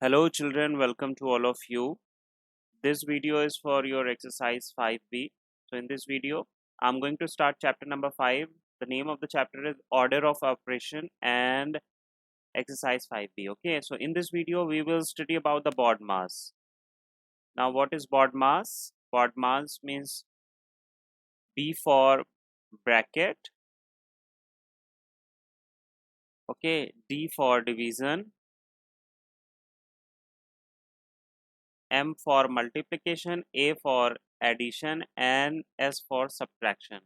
Hello children, welcome to all of you. This video is for your exercise 5B. So in this video, I'm going to start chapter number 5. The name of the chapter is Order of Operation and exercise 5B. Okay, so in this video, we will study about the board mass. Now what is board mass? Board mass means B for bracket, okay, D for division, M for multiplication, A for addition, and S for subtraction.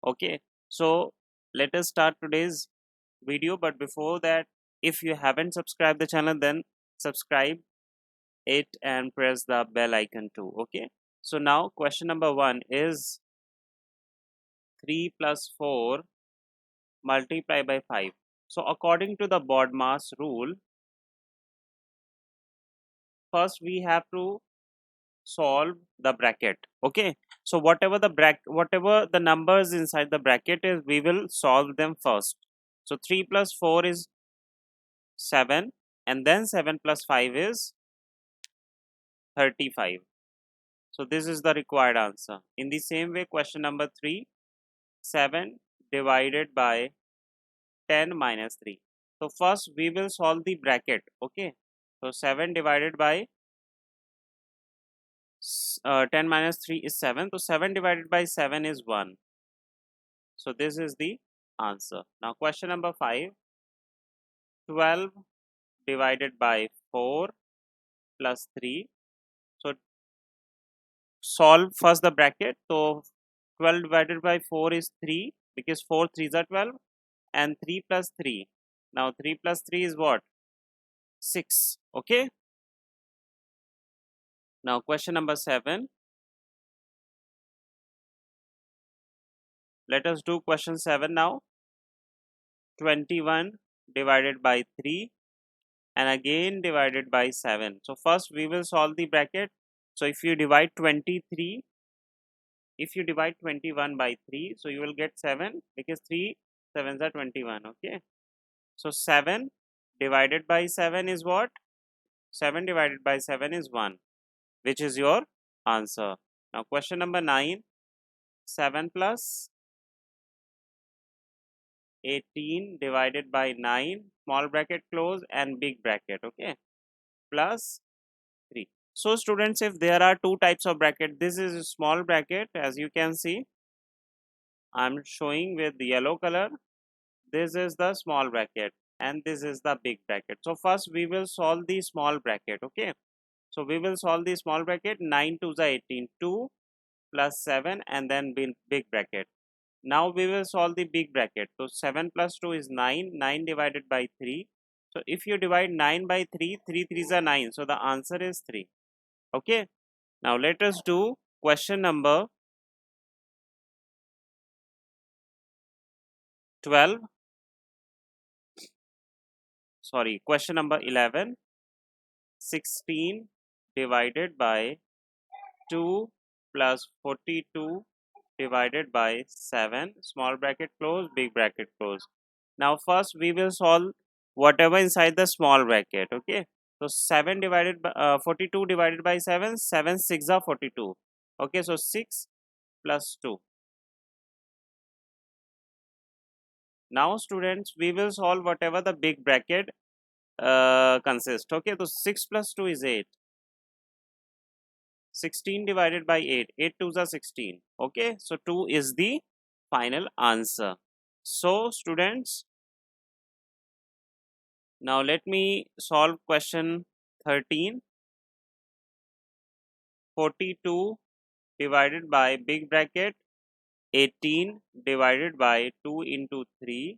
Okay, so let us start today's video, but before that, if you haven't subscribed the channel, then subscribe it and press the bell icon too. Okay, so now question number 1 is 3 plus 4 multiplied by 5. So according to the BODMAS rule, first we have to solve the bracket. Okay, so whatever the numbers inside the bracket is, we will solve them first. So 3 plus 4 is 7, and then 7 plus 5 is 35. So this is the required answer. In the same way, question number 3, 7 divided by 10 minus 3. So first we will solve the bracket. Okay, so 7 divided by 10 minus 3 is 7. So 7 divided by 7 is 1. So this is the answer. Now question number 5, 12 divided by 4 plus 3. So solve first the bracket. So 12 divided by 4 is 3, because 4 3s are 12, and 3 plus 3. Now 3 plus 3 is what? 6. Okay. Now question number 7. Let us do question 7 now. 21 divided by 3 and again divided by 7. So first we will solve the bracket. So if you divide 21 by 3, so you will get 7, because 3 7s are 21. Okay. So 7 divided by 7 is what? 7 divided by 7 is 1, which is your answer. Now question number 9, 7 plus 18 divided by 9, small bracket close and big bracket, okay, plus 3. So students, if there are two types of bracket, this is a small bracket, as you can see, I'm showing with the yellow color. This is the small bracket and this is the big bracket. So first we will solve the small bracket. Okay, so we will solve the small bracket. 9 to the 18, 2 plus 7, and then big bracket. Now we will solve the big bracket. So 7 plus 2 is 9, 9 divided by 3. So if you divide 9 by 3, 3 3s are 9, so the answer is 3. Okay, now let us do question number 12. Sorry, question number 11. 16 divided by 2 plus 42 divided by 7, small bracket close, big bracket close. Now first we will solve whatever inside the small bracket. Okay, so 7 divided by 42 divided by 7, 7 6 are 42. Okay, so 6 plus 2. Now students, we will solve whatever the big bracket consists. Okay, so 6 plus 2 is 8. 16 divided by 8, 8 2s are 16. Okay, so 2 is the final answer. So students, now let me solve question 13. 42 divided by big bracket 18 divided by 2 into 3.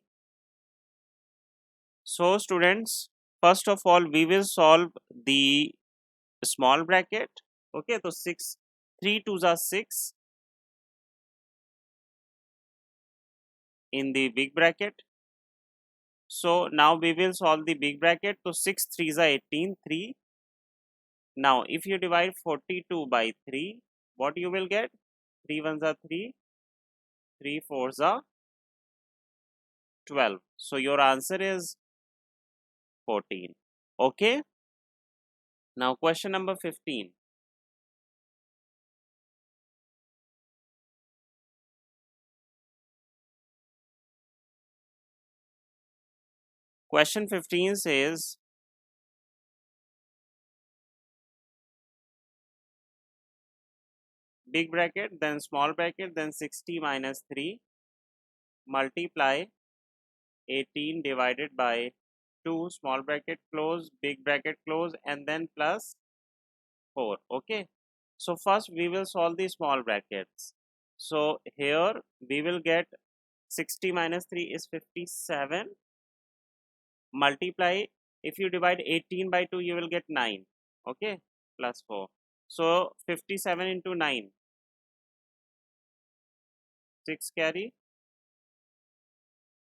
So students, first of all we will solve the small bracket. Okay, so 6, 3 2s are 6 in the big bracket. So now we will solve the big bracket. So 6 3s are 18, 3. Now if you divide 42 by 3, what you will get? 3 1s are 3, 3 4s are 12. So your answer is 14. Okay. Now question number 15. Question 15 says big bracket, then small bracket, then 60 minus 3 multiply 18 divided by 2 small bracket close, big bracket close, and then plus 4. Okay. So first we will solve the small brackets. So here we will get 60 minus 3 is 57. Multiply, if you divide 18 by 2 you will get 9. Okay, plus 4. So 57 into 9, 6 carry,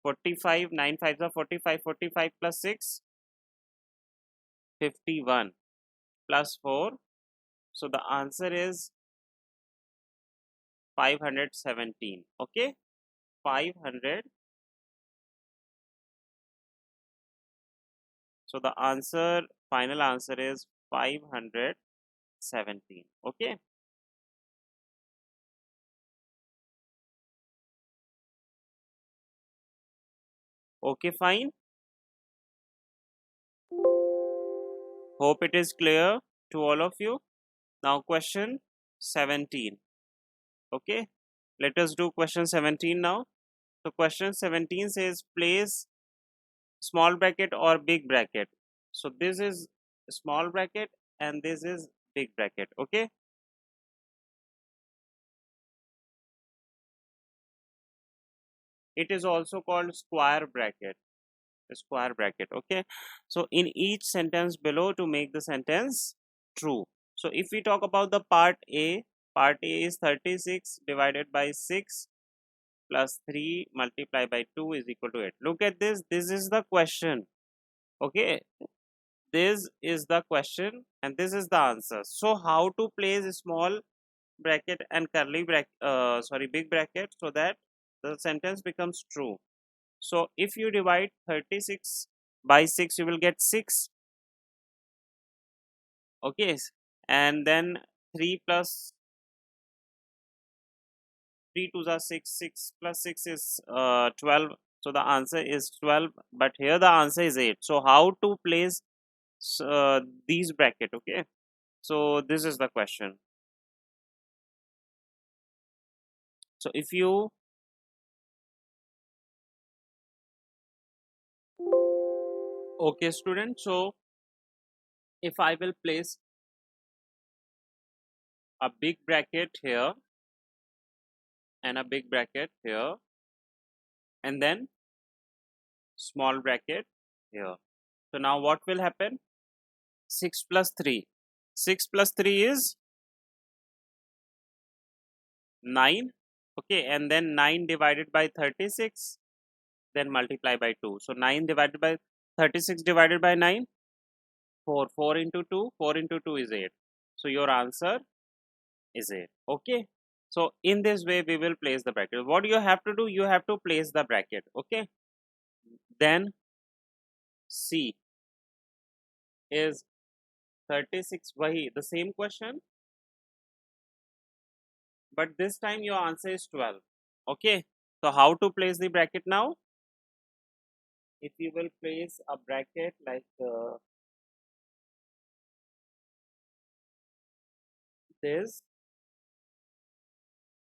45, 9 5s are 45, 45 plus 6, 51 plus 4. So the answer is 517. Okay, 500. So the answer, final answer is 517. Okay. Okay, fine. Hope it is clear to all of you. Now question 17. Okay, let us do question 17 now. So question 17 says place small bracket or big bracket. So this is small bracket and this is big bracket. Okay, it is also called square bracket. Square bracket. Okay, so in each sentence below to make the sentence true. So if we talk about the part A is 36 divided by 6 plus 3 multiplied by 2 is equal to 8. Look at this, this is the question. Okay, this is the question and this is the answer. So how to place a small bracket and curly bracket, big bracket, so that the sentence becomes true. So if you divide 36 by 6 you will get 6. Okay, and then 3 plus 3 2s are 6, 6 plus 6 is 12. So the answer is 12, but here the answer is 8. So how to place these bracket? Okay, so this is the question. So if you, okay student, so if I will place a big bracket here and a big bracket here and then small bracket here, so now what will happen? 6 plus 3, 6 plus 3 is 9. Okay, and then 9 divided by 36, then multiply by 2. So 9 divided by 36 divided by 9, 4. 4 into 2, 4 into 2 is 8. So your answer is 8. Okay, so in this way we will place the bracket. What you have to do, you have to place the bracket. Okay, then C is 36. Wahi, the same question, but this time your answer is 12. Okay, so how to place the bracket now? If you will place a bracket like this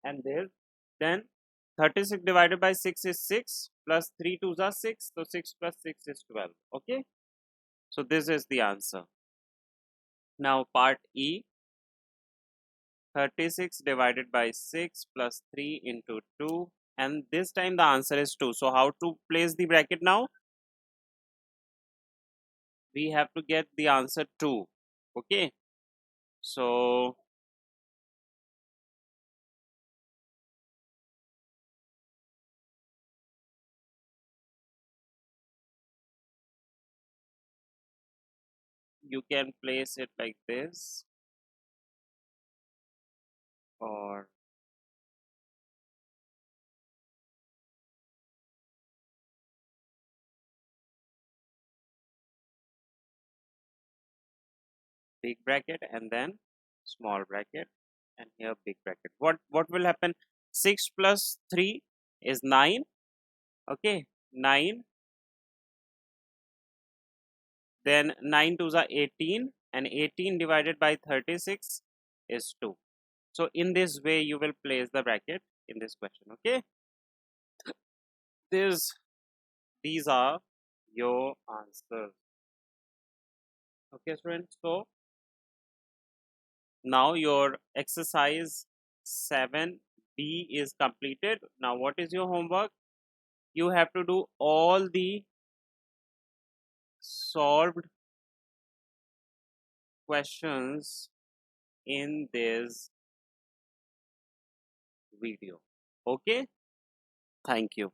and this, then 36 divided by 6 is 6 plus 3 2s are 6, so 6 plus 6 is 12. Okay, so this is the answer. Now part E, 36 divided by 6 plus 3 into 2, and this time the answer is 2. So how to place the bracket now? We have to get the answer 2. Okay, so you can place it like this, or big bracket and then small bracket, and here big bracket. What will happen? 6 plus 3 is 9. Okay, 9. Then 9 twos are 18, and 18 divided by 36 is 2. So in this way you will place the bracket in this question. Okay, this these are your answers. Okay students, so now your exercise 7b is completed. Now what is your homework? You have to do all the solved questions in this video. Okay, thank you.